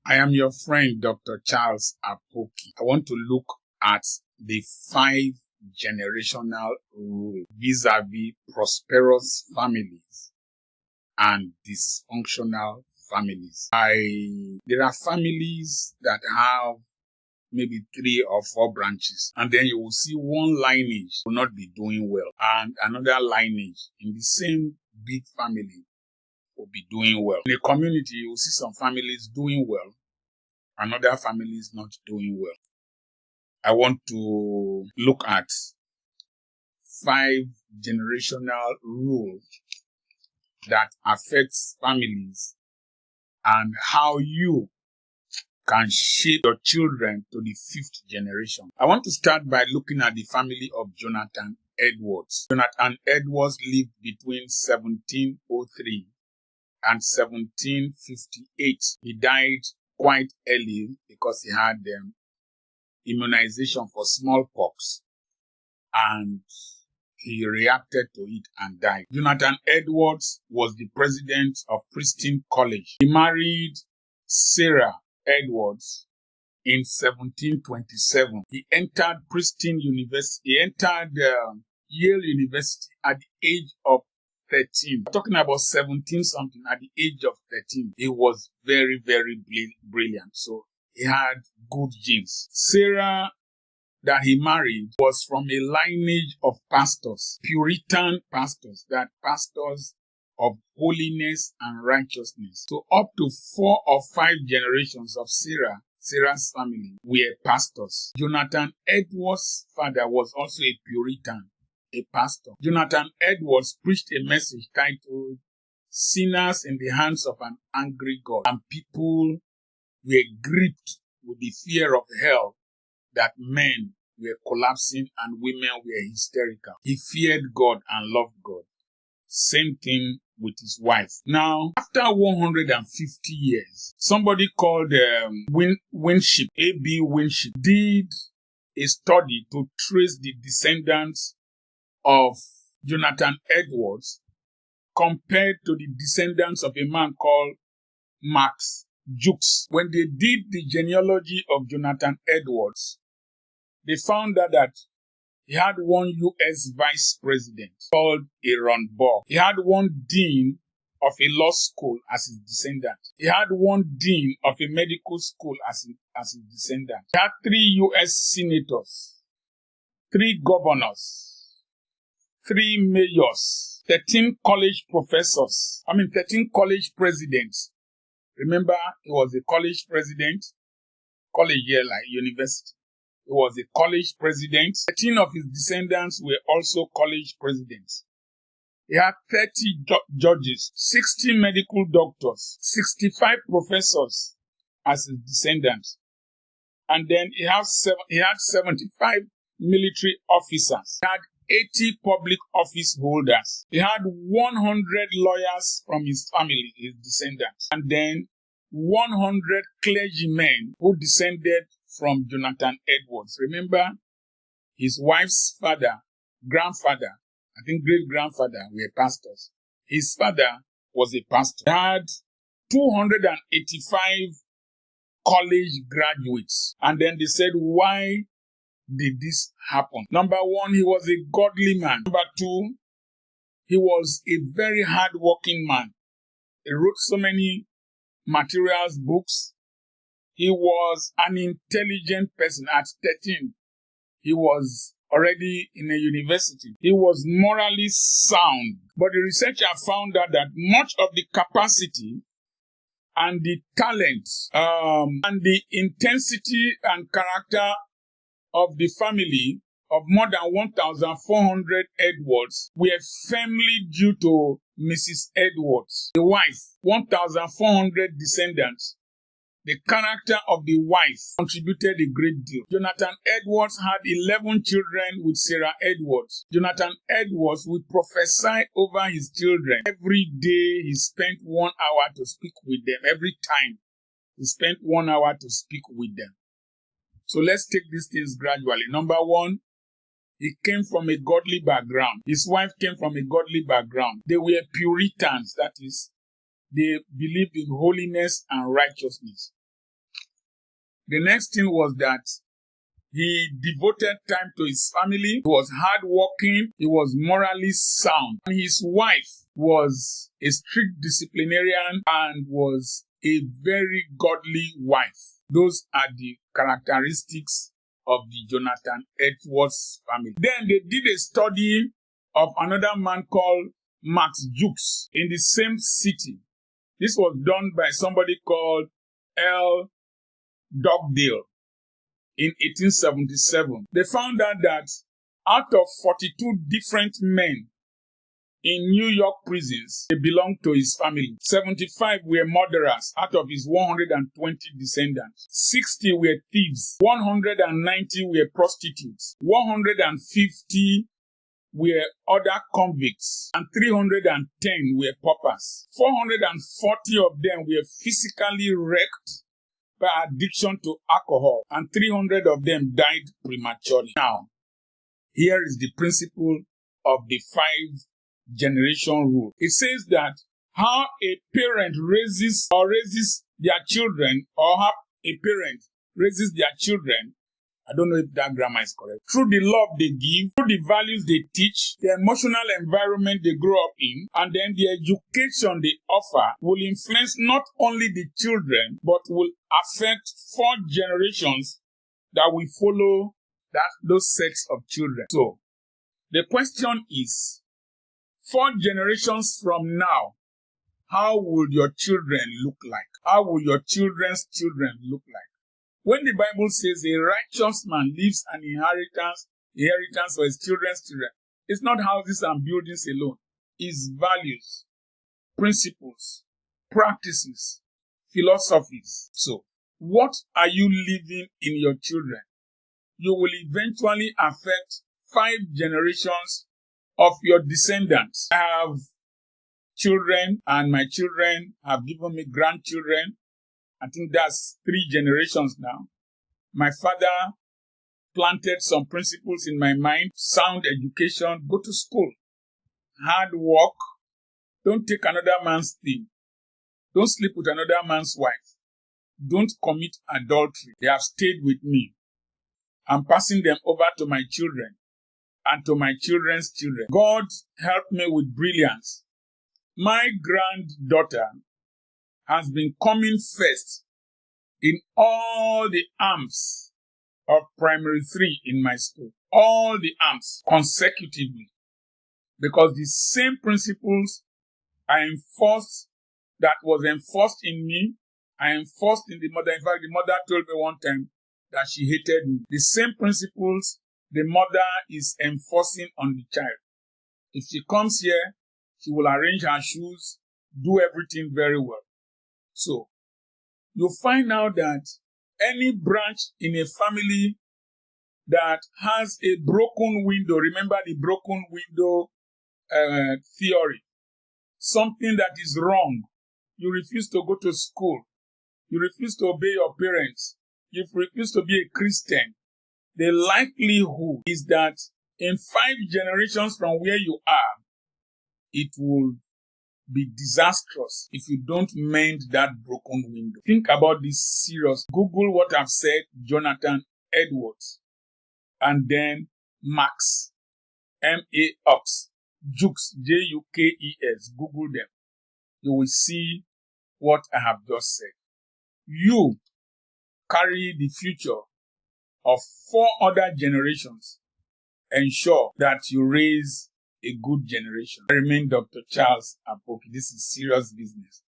I am your friend, Dr. Charles Apoki. I want to look at the 5 generational rule vis-a-vis prosperous families and dysfunctional families. There are families that have maybe 3 or 4 branches, and then you will see one lineage will not be doing well, and another lineage in the same big family will be doing well. In a community, you will see some families doing well, another family is not doing well. I want to look at 5 generational rules that affects families and how you can shape your children to the 5th generation. I want to start by looking at the family of Jonathan Edwards. Jonathan Edwards lived between 1703 and 1758. He died quite early because he had immunization for smallpox and he reacted to it and died. Jonathan Edwards was the president of Princeton College. He married Sarah Edwards in 1727. He entered Princeton University. He entered Yale University at the age of 13. I'm talking about 17 something. At the age of 13, he was very, very brilliant. So he had good genes. Sarah that he married was from a lineage of pastors, Puritan pastors, that pastors of holiness and righteousness. So up to 4 or 5 generations of Sarah's family were pastors. Jonathan Edwards' father was also a Puritan, a pastor. Jonathan Edwards preached a message titled "Sinners in the Hands of an Angry God," and people were gripped with the fear of hell, that men were collapsing and women were hysterical. He feared God and loved God. Same thing with his wife. Now, after 150 years, somebody called Winship, A.B. Winship, did a study to trace the descendants of Jonathan Edwards compared to the descendants of a man called Max Jukes. When they did the genealogy of Jonathan Edwards, they found out that he had one U.S. vice president called Aaron Burr. He had one dean of a law school as his descendant. He had one dean of a medical school as his descendant. He had 3 U.S. senators, 3 governors, 3 mayors, 13 college professors, 13 college presidents. Remember, he was a college president, college year like university. He was a college president. 13 of his descendants were also college presidents. He had 30 judges, 60 medical doctors, 65 professors as his descendants. And then he had 75 military officers. He had 80 public office holders. He had 100 lawyers from his family, his descendants. And then 100 clergymen who descended from Jonathan Edwards. Remember, his wife's father, grandfather, I think great-grandfather were pastors. His father was a pastor. He had 285 college graduates. And then they said, why did this happen? Number 1, he was a godly man. Number 2, he was a very hard-working man. He wrote so many materials, books. He was an intelligent person. At 13, he was already in a university. He was morally sound. But the researcher found out that much of the capacity and the talent and the intensity and character of the family of more than 1,400 Edwards were firmly due to Mrs. Edwards, the wife. 1,400 descendants. The character of the wife contributed a great deal. Jonathan Edwards had 11 children with Sarah Edwards. Jonathan Edwards would prophesy over his children. Every day he spent 1 hour to speak with them. Every time he spent 1 hour to speak with them. So let's take these things gradually. Number 1, he came from a godly background. His wife came from a godly background. They were Puritans, that is, they believed in holiness and righteousness. The next thing was that he devoted time to his family. He was hardworking. He was morally sound. And his wife was a strict disciplinarian and was a very godly wife. Those are the characteristics of the Jonathan Edwards family. Then they did a study of another man called Max Jukes in the same city. This was done by somebody called L. Dugdale in 1877. They found out that out of 42 different men in New York prisons, they belonged to his family. 75 were murderers out of his 120 descendants. 60 were thieves. 190 were prostitutes. 150 were other convicts. And 310 were paupers. 440 of them were physically wrecked by addiction to alcohol. And 300 of them died prematurely. Now, here is the principle of the 5-generation rule. It says that how a parent raises their children, or how a parent raises their children, I don't know if that grammar is correct, through the love they give, through the values they teach, the emotional environment they grow up in, and then the education they offer will influence not only the children, but will affect 4 generations that will follow those sets of children. So, the question is, 4 generations from now, how will your children look like? How will your children's children look like? When the Bible says a righteous man leaves an inheritance for his children's children, it's not houses and buildings alone. It's values, principles, practices, philosophies. So, what are you leaving in your children? You will eventually affect 5 generations of your descendants. I have children, and my children have given me grandchildren. I think that's 3 generations now. My father planted some principles in my mind: sound education, go to school, hard work, don't take another man's thing, don't sleep with another man's wife, don't commit adultery. They have stayed with me. I'm passing them over to my children and to my children's children. God helped me with brilliance. My granddaughter has been coming first in all the arms of primary 3 in my school. All the arms consecutively. Because the same principles I enforced, that was enforced in me, I enforced in the mother. In fact, the mother told me one time that she hated me. The same principles the mother is enforcing on the child. If she comes here, she will arrange her shoes, do everything very well. So, you find out that any branch in a family that has a broken window, remember the broken window theory, something that is wrong, you refuse to go to school, you refuse to obey your parents, you refuse to be a Christian, the likelihood is that in 5 generations from where you are, it will be disastrous if you don't mend that broken window. Think about this serious. Google what I've said, Jonathan Edwards, and then Max, M-A-X, Jukes, J-U-K-E-S. Google them. You will see what I have just said. You carry the future of 4 other generations. Ensure that you raise a good generation. I remain Dr. Charles Apoki. This is serious business.